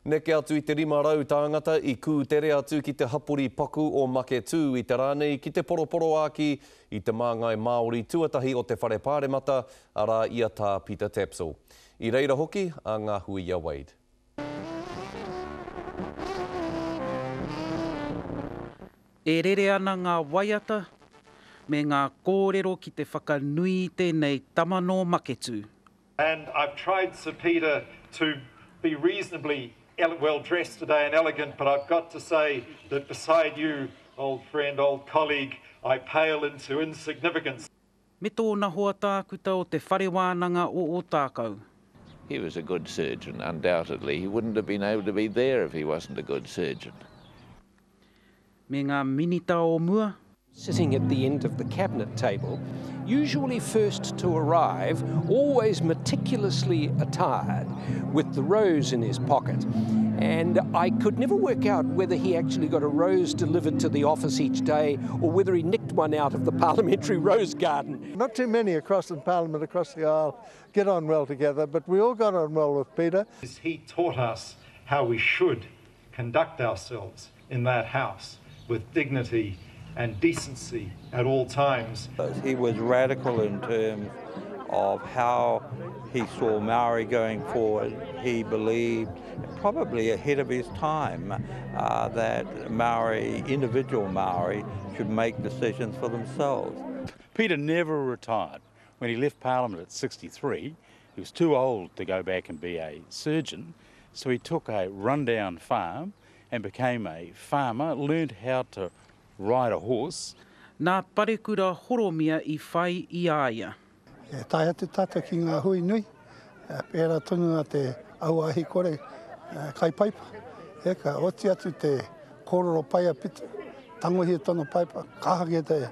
Neke atu I te 5 tāngata I kūtere atu ki te hapori paku o Maketu I te rānei ki te poroporo āki I te māngai Māori tuatahi o te whare pāremata a rā ia tā Peter Tapsell. I reira hoki, a ngā hui ia Wade. E rere ana ngā waiata me ngā kōrero ki te whakanui tēnei tamano Maketu. And I've tried, Sir Peter, to be reasonably well dressed today and elegant, but I've got to say that beside you, old friend, old colleague, I pale into insignificance. Me tōna hoa tākuta o te whare wānanga o tākau. He was a good surgeon, undoubtedly. He wouldn't have been able to be there if he wasn't a good surgeon. Me ngā minita o mua. Sitting at the end of the cabinet table, usually first to arrive, always meticulously attired, with the rose in his pocket. And I could never work out whether he actually got a rose delivered to the office each day or whether he nicked one out of the parliamentary rose garden. Not too many across in Parliament, across the aisle, get on well together, but we all got on well with Peter. He taught us how we should conduct ourselves in that house with dignity and decency at all times. He was radical in terms of how he saw Maori going forward. He believed, probably ahead of his time, that Maori, individual Maori, should make decisions for themselves. Peter never retired. When he left Parliament at 63, he was too old to go back and be a surgeon, so he took a rundown farm and became a farmer, learned how to ride a horse. Nā parekura horomia I whai I aia. E tai atu tata ki ngā hui nui, pēra tonu a te auahi kore kai paipa. Eka oti atu te kororo paia pita, tangohi tono paipa, kahake te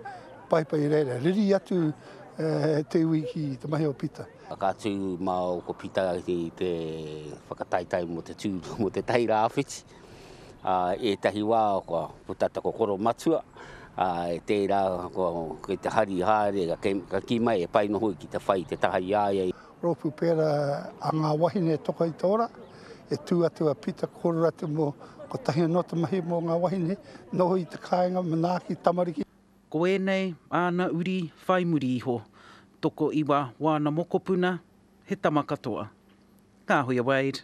paipa I reira. Riri atu te ui ki te mahi o Pita. Akātu mao ko Pita I te whakataitai mo te tū mo te taira awhiti. E tahi wā ko putata ko koro matua, e tērā ko te hari hāre ka ki mai e pai noho ki te whai te tahai aia. Ropu pēra a ngā wahine toka I tōra, e tū atu a Pita koro atu mo ko tahi anota mahi mo ngā wahine, noho I te kāinga manaaki tamariki. Ko enei, āna uri, whaimuri iho, toko iwa wāna mokopuna, he tamakatoa. Ngā hui Wade.